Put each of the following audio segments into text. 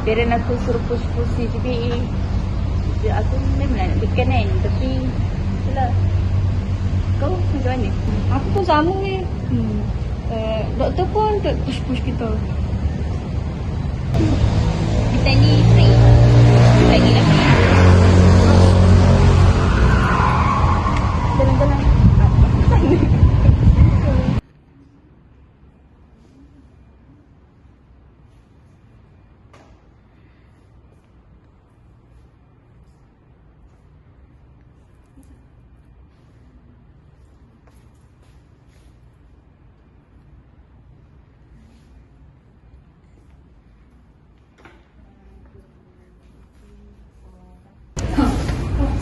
parent aku suruh push CGPA. Aku memang nak bikin kan, tapi itulah. Kau macam mana? Aku pun sama ni. Doktor pun push kita. Kita ni free. Lagi lah. Jalan-jalan.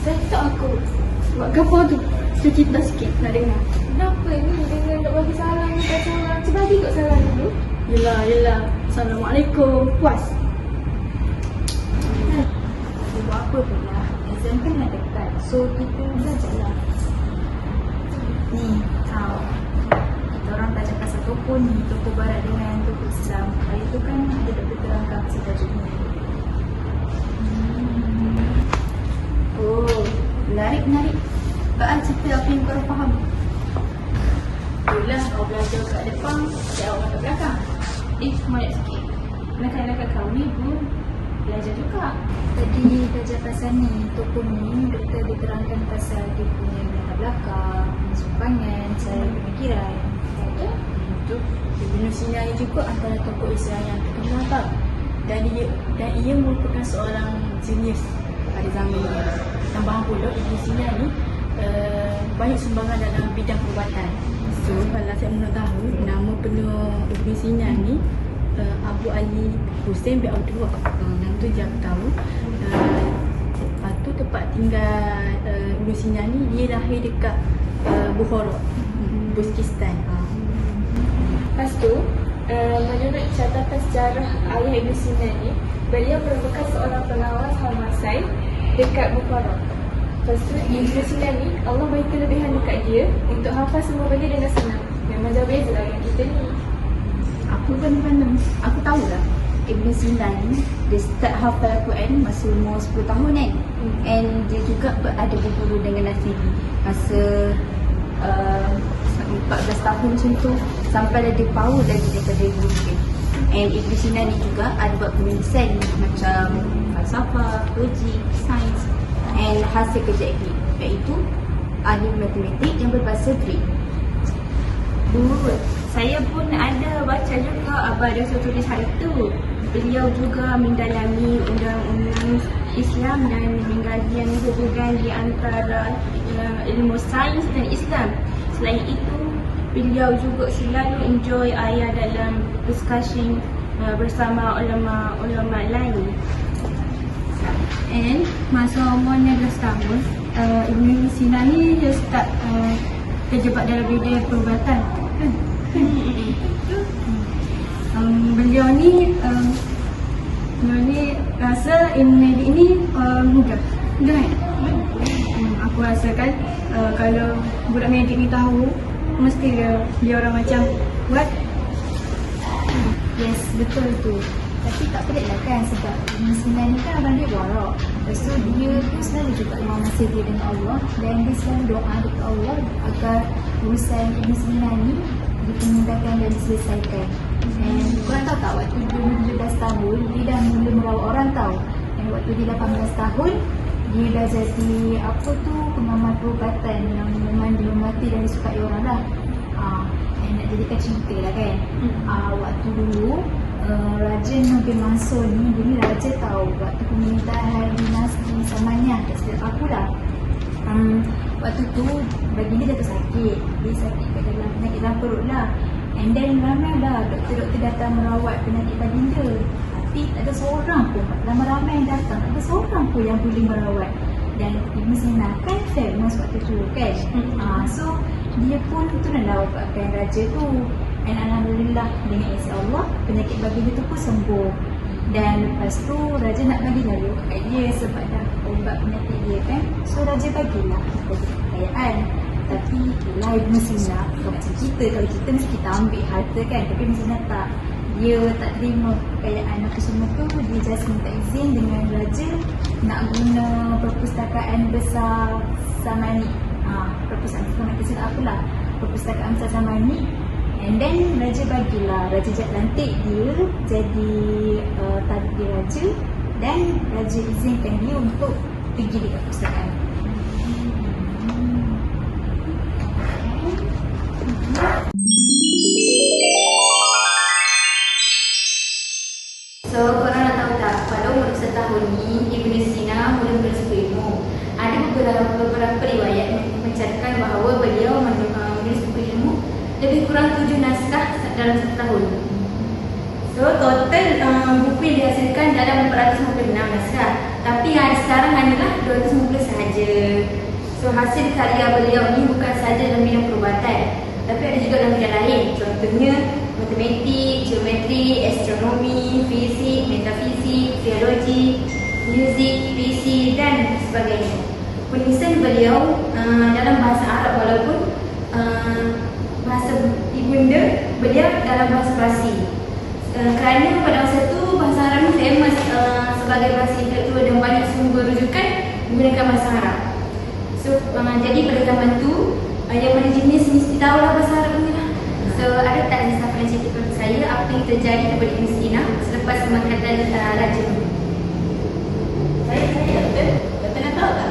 Saya tak aku. Buat apa tu? Cerita sikit nak dengar. Kenapa ni dengan nak bagi salam dekat seorang? Cuba bagi kot salam dulu. Yelah. Assalamualaikum. Puas. Buat apa pula? Exam kan dah dekat. So kita belajarlah. Ni kau. Kita orang belajar pasal tokoh ni. Tokoh barat dengan tokoh Islam. Hari tu kan ada doktor terangkan pasal tajuk ni. Oh, menarik. Soal cerita apa yang korang faham? Itulah kau belajar kat depan, saya orang kat belakang. Semangat sikit. Anak-anak kau ni pun belajar juga. Tadi belajar pasal ni, tokoh ni doktor diterangkan pasal dia punya latar belakang, sumbangan, cara pemikiran. Itu Ibn Sina ni juga antara tokoh Islam yang terkenal tau. Dan ia merupakan seorang genius pada zaman ini. Tambahan pula Ibn Sina ni banyak sumbangan dalam bidang perubatan. So kalau saya nak tahu nama penuh Ibn Sina ni Abu Ali Hussein bin Abdul Wahab. Yang tu je aku tahu. Lepas tu tempat tinggal Ibn Sina ni dia lahir dekat Bukhara, Uzbekistan. Lepas tu menurut catatan sejarah ayah Ibn Sina ni, beliau merupakan seorang pengawal Hamasai dekat Bukhara. Lepas tu Ibn Sina ni Allah bagi kelebihan dekat dia untuk hafal semua benda dengan senang. Memang jauh beza lah dengan kita ni. Aku pandang, aku tahulah Ibn Sina ni dia start hafal Al-Quran masa umur 10 tahun kan. And dia juga ada berguru dengan Nasiri masa 14 tahun macam tu, sampai dia power lagi daripada guru dia. And Ibn Sina ni juga ada buat penulisan macam falsafah, logik, sains and hasil kerja akademik, iaitu ahli matematik yang berbahasa Greek. Saya pun ada baca juga ada tulis hal itu. Beliau juga mendalami undang-undang Islam dan menggalian hubungan di antara ilmu sains dan Islam. Selain itu, beliau juga selalu enjoy ayat dalam discussion bersama ulama lain. And masa umurnya 12 tahun, Ibn Sina ni dia start terjebak dalam bidang perubatan. Beliau ni rasa ilmu medik ni mudah kan? Aku rasa kan kalau budak medik ni tahu, mesti dia orang macam what? Yes, betul tu. Tapi tak pelik lah kan, sebab Ibn Sina ni kan abang dia warak. Lepas tu dia tu selalu juga imam masih dia dengan Allah. Dan dia selalu doa dekat Allah agar urusan Ibn Sina ni dipermudahkan dan diselesaikan. And korang tahu tak, waktu dia 17 tahun dia dah mula merawat orang tau. Dan waktu dia 18 tahun dia dah jadi pengamal perubatan yang memang dihormati dan disukai orang lah. Nak jadikan cerita lah kan. Waktu dulu Raja Nabi Mansur ni, dia ni raja tahu waktu pemerintahan dinasti Samaniyah, tak silap aku lah. Waktu tu baginda jatuh sakit. Dia sakit kat dalam penyakit dalam perut lah. And then ramai dah doktor-doktor datang merawat penyakit baginda, tapi tak ada seorang pun, ramai-ramai yang datang, tak ada seorang pun yang boleh merawat. Dan Ibn Sina kan famous waktu tu kan. So dia pun tunanlah wafatkan raja tu. Dan alhamdulillah dengan izin Allah, penyakit baginda tu pun sembuh. Dan lepas tu raja nak bagi lalu kat dia sebab dah ubat penyakit dia kan. So raja bagilah kekayaan. Tapi itulah Ibn Sina, bukan macam kita. Kalau kita mesti kita ambil harta kan, tapi Ibn Sina tak. dia tak terima kekayaan apa semua tu, dia just minta izin dengan raja nak guna perpustakaan besar Samani. Perpustakaan Samani tu apalah, perpustakaan besar Samani. And then raja bagilah, raja lantik dia jadi tadbir raja, dan raja izinkan dia untuk pergi dekat perpustakaan. So, korang nak tahu tak, pada umur 1 tahun ni, Ibn Sina mula bersuku ilmu. Ada beberapa riwayat mencatatkan bahawa beliau menulis buku ilmu lebih kurang 7 naskah dalam 1 tahun. So, total buku yang dihasilkan dalam 456 naskah. Tapi yang ada sekarang hanyalah 250 sahaja. So, hasil karya beliau ni bukan sahaja dalam bidang perubatan, tapi ada juga dalam bidang lain. Contohnya, matematik, geometri, astronomi, fizik, metafisik, teologi, muzik, puisi dan sebagainya. Penulisan beliau dalam bahasa Arab, walaupun bahasa ibunda beliau dalam bahasa Parsi. Kerana pada masa itu bahasa Arab ni famous sebagai bahasa intelektual dan banyak sumber rujukan menggunakan bahasa Arab. So jadi pada zaman tu yang mana jenis mesti tahulah bahasa Arab ni lah. So ada tak yang siapa nak cerita kepada saya apa yang terjadi kepada Ibn Sina selepas pengangkatan raja ni? Saya betul nak tahu tak?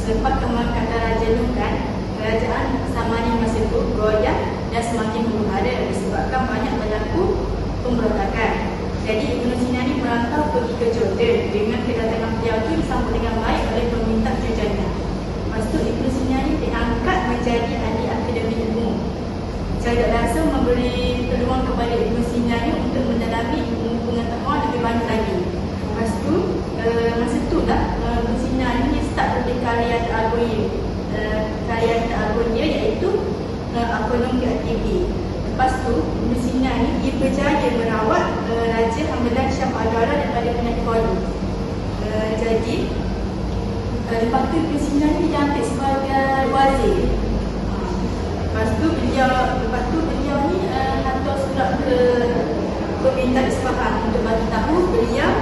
Selepas pengangkatan Raja Nuh kan, kerajaan Samani masa itu goyah dan semakin huru-hara disebabkan banyak berlaku pemberontakan. Jadi Ibn Sina ni merantau pergi ke Jordan. Dengan kedatangan beliau itu disambut dengan baik oleh pemerintah Jordania. Lepas tu Ibn Sina ni diangkat menjadi ahli akademi ilmu. Saya rasa memberi peluang kepada Ibn Sina ni untuk mendalami ilmu pengetahuan lebih banyak lagi. Lepas tu masa tu lah Ibn Sina ni start dari karya Al-Agoye. Karya Al-Agoye iaitu Ekonomi Aktivi. Lepas tu Ibn Sina ni dia berjaya merawat Raja Hamdan Shah Adara daripada penyakit koli. Jadi lepas tu Ibn Sina ni dilantik sebagai wazir. Lepas tu beliau ni hantar surat ke pemerintah Isfahan untuk bagi tahu beliau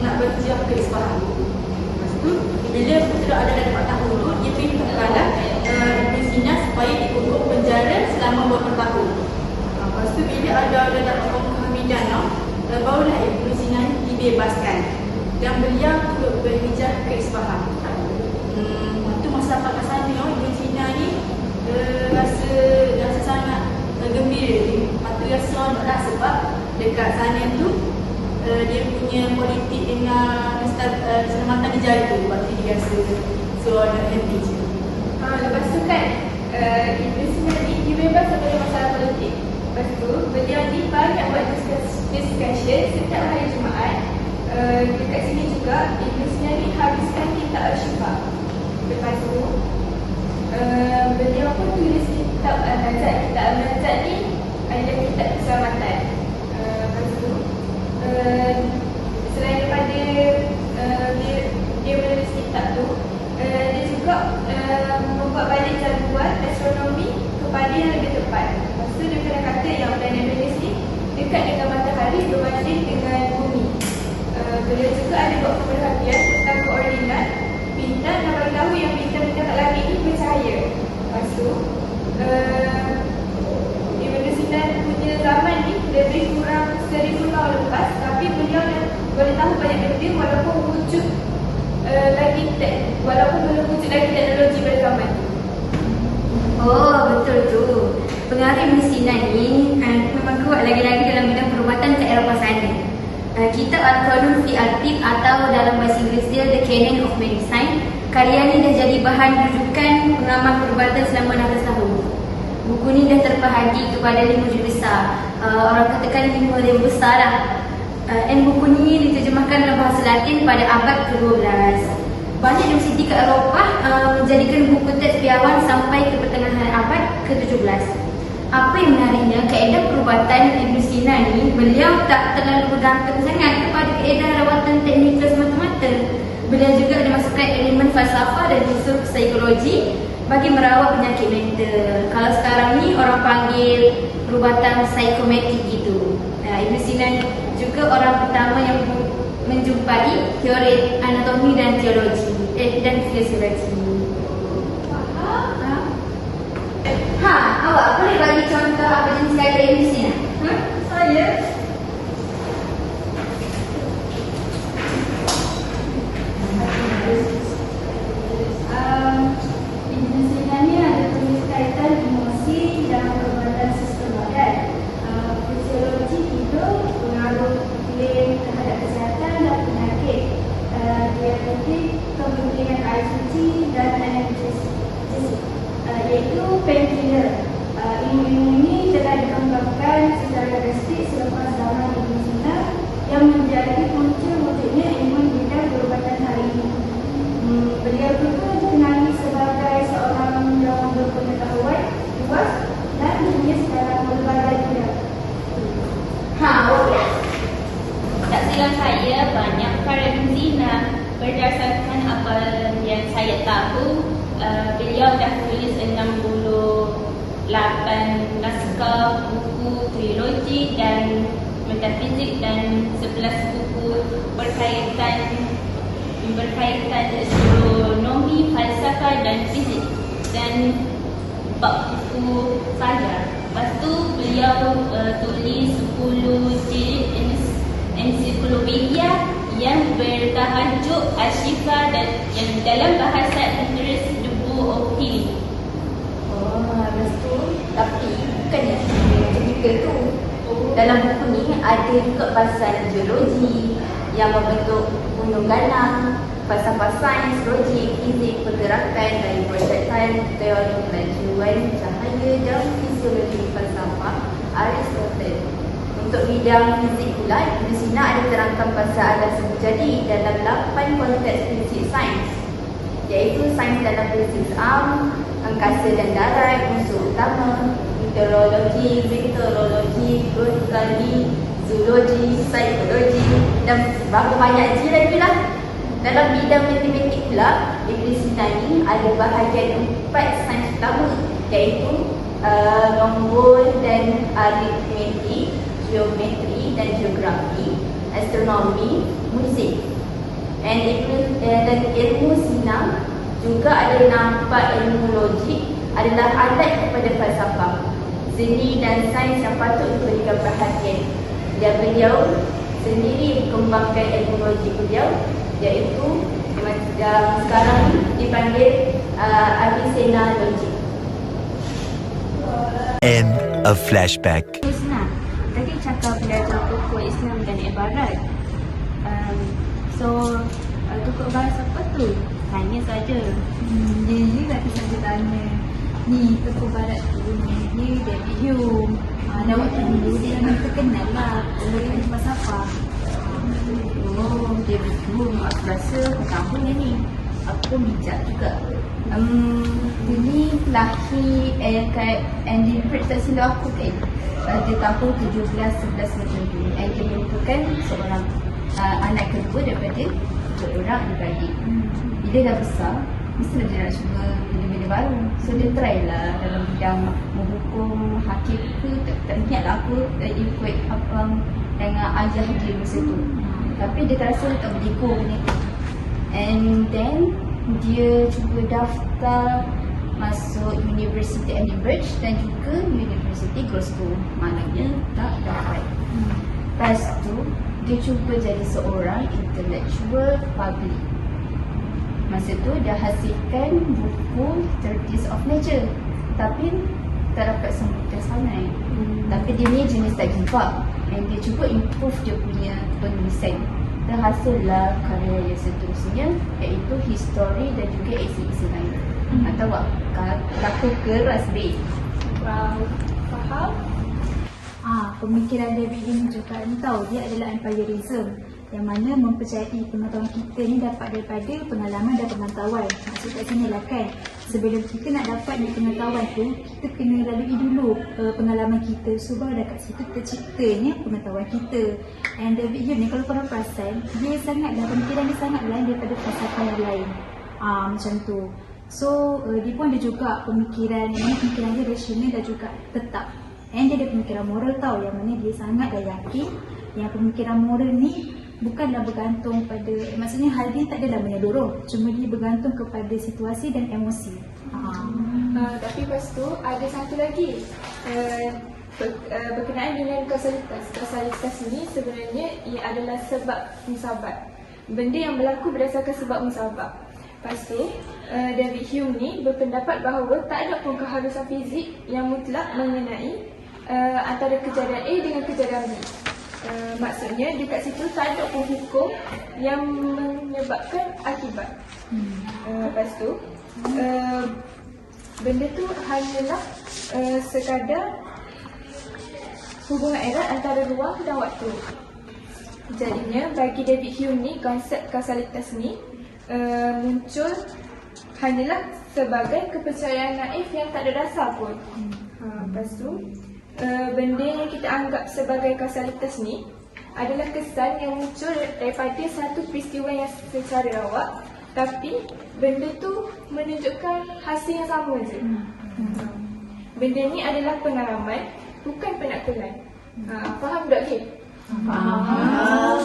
nak berhijrah ke Isfahan. Lepas tu bila sudah ada dalam 4 tahun tu, dia perintah kepada Ibn Sina supaya dikurung penjara selama beberapa tahun. Lepas tu bila ada dalam Hamidan, barulah Ibn Sina dibebaskan dan beliau turut berhijrah ke Isfahan. Waktu masa sampai ke sana, Ibn Sina ni rasa sangat gembira. Lepas tu rasa nak sebab dekat sana tu dia punya politik dengan keselamatan dijaga waktu dia rasa seorang MPJ. Lepas tu kan Ibn Sina ni dibebas daripada masalah politik. Lepas tu beliau ni banyak buat discussion setiap hari Jumaat. Dekat sini juga Ibn Sina ni habiskan kitab Al-Shifa. Lepas tu beliau pun tulis kitab Al-Najat. Kitab Al-Najat ni adalah kitab keselamatan. Lepas tu selain daripada dia menulis kitab tu, dia juga membuat balik jadual astronomi kepada yang lebih tepat. Lepas tu dia kena kata yang planet Venus ni dekat dengan matahari berbanding dengan bumi. Beliau juga ada buat perhatian tentang koordinat bintang dan beritahu yang bintang-bintang kat langit ni bercahaya. Lepas tu Ibn Sina punya zaman ni lebih kurang 1000 tahun lepas, tapi beliau dah boleh tahu banyak benda walaupun belum wujud lagi teknologi pada zaman tu. Oh, betul tu. Pengaruh Ibn Sina ni memang kuat lagi-lagi dalam bidang perubatan ke Eropah sana. Kitab Al-Qanun fi Al-Tib atau dalam bahasa Inggeris dia The Canon of Medicine, karya ni dah jadi bahan rujukan pengamal perubatan selama 16 tahun. Buku ni dah terpahagi kepada 5 wujud besar. Orang katakan 5 yang besar lah. Dan buku ni diterjemahkan dalam bahasa Latin pada abad ke-12. Banyak universiti ke Eropah menjadikan buku teks biawan sampai ke pertengahan abad ke-17. Apa yang menariknya, kaedah perubatan Ibn Sina ni, beliau tak terlalu bergantung sangat kepada kaedah rawatan teknikal semata-mata. Beliau juga ada masukkan elemen falsafah dan unsur psikologi bagi merawat penyakit mental. Kalau sekarang ni orang panggil perubatan psikometrik gitu. Ibn Sina juga orang pertama yang menjumpai teori anatomi dan teologi dan fisiologi. Awak boleh bagi contoh apa jenis kata Ibn Sina? Saya Ibn Sina ni ada tulis kaitan emosi dan perbuatan sistem badan. Fisiologi tidur, pengaruh iklim terhadap kesihatan dan penyakit. Diabetik, kepentingan air suci dan analgesia, iaitu painkiller. Ilmu-ilmu ini telah dikembangkan secara drastik selepas zaman Ibn Sina yang menjadi punca wujudnya ilmu bidang perubatan hari ini. Beliau juga dikenali sebagai seorang yang berpengetahuan luas dan jenius dalam berbagai bidang. Tak silap saya, banyak karya Ibn Sina. Berdasarkan apa yang saya tahu, beliau dah tulis 68 naskah buku trilogi dan metafizik dan 11 buku berkaitan astronomi, falsafah dan fizik dan bab buku saja. Lepas tu beliau tulis 10 jilid ensiklopedia yang bertajuk Ashifa dan yang dalam bahasa Inggeris The Book of Healing. Betul. Tapi bukannya ketika tu dalam buku ni ada juga pasal geologi yang membentuk gunung ganang, falsafah sains, logik, fizik, pergerakan dan projektil, teori kelajuan, cahaya dan fisiologi falsafah Aristotle. Untuk bidang fizik pula, Ibn Sina ada terangkan pasal alam semula dalam 8 konteks prinsip sains, iaitu sains dalam prinsip angkasa dan darat, unsur utama, meteorologi, meteorologi, botani, zoologi, psikologi dan berapa banyak je lagi lah. Dalam bidang matematik pula, Ibn Sina ni ada bahagian 4 sains utama, iaitu nombor dan aritmetik, geometri dan geografi, astronomi, muzik. Dan ilmu Sina juga ada nampak ilmu logik adalah alat kepada falsafah, seni dan sains yang patut diberikan perhatian. Dan beliau sendiri kembangkan ilmu logik beliau, iaitu yang sekarang dipanggil Avicenna logik. End of flashback. Islam. Tadi cakap belajar tokoh Islam dan ibarat. Tokoh ibarat siapa tu? Tanya saja. Dia lagi saja tanya. Ni tokoh barat tu ni dia David Hume. Dawat dulu dia yang terkenal lah. Dia masa apa? Oh, David Hume, aku rasa tahun ni. Aku bijak juga. Dia ni lahir kat Andy Bridge, tak silap aku kan. Dia tahun 1711 macam tu. And dia merupakan seorang anak kedua daripada seorang adik-beradik. Bila dah besar, mestilah dia nak cuba benda-benda baru. So dia try lah dalam bidang menghukum, hakim ke, tak ingat lah aku ikut abang dengan ayah dia masa tu. Tapi dia tak rasa dia tak boleh go benda tu. And then dia cuba daftar masuk University Edinburgh dan juga University Glasgow. Maknanya tak dapat. Lepas tu dia cuba jadi seorang intellectual public. Masa tu dia hasilkan buku Treatise of Nature, tapi tak dapat sambutan sangat. Tapi dia ni jenis tak give up, and dia cuba improve dia punya penulisan. Terhasillah karya yang seterusnya, iaitu history dan juga esei lain. Atau laku keras be. Wow, faham? Pemikiran David Hume juga ni tahu dia adalah empirism, yang mana mempercayai pengetahuan kita ni dapat daripada pengalaman dan pengetahuan. Maksud kat sini lah kan, sebelum kita nak dapat ni pengetahuan tu, kita kena lalui dulu pengalaman kita. So baru dah kat situ terciptanya pengetahuan kita. And David Hume ni kalau korang perasan, dia sangatlah, pemikiran dia sangat lain daripada falsafah yang lain. Macam tu. So dia pun ada juga pemikiran dia rasional dan juga tetap. And dia ada pemikiran moral tau, yang mana dia sangat dah yakin yang pemikiran moral ni bukanlah bergantung pada, maksudnya hal dia tak adalah menyodorong, cuma dia bergantung kepada situasi dan emosi. Tapi lepas tu ada satu lagi berkenaan dengan kausalitas. Kausalitas ni sebenarnya ia adalah sebab musabab. Benda yang berlaku berdasarkan sebab musabab. Lepas tu David Hume ni berpendapat bahawa tak ada pun keharusan fizik yang mutlak mengenai antara kejadian A dengan kejadian B. Maksudnya dekat situ tak ada pun hukum yang menyebabkan akibat. Lepas tu benda tu hanyalah sekadar hubungan erat antara ruang dan waktu. Jadinya bagi David Hume ni, konsep kausalitas ni muncul hanyalah sebagai kepercayaan naif yang tak ada dasar pun. Lepas tu benda yang kita anggap sebagai kausalitas ni adalah kesan yang muncul daripada satu peristiwa yang secara rawak, tapi benda tu menunjukkan hasil yang sama je. Benda ni adalah pengalaman, bukan penaklukan. Faham tak, Kip? Faham.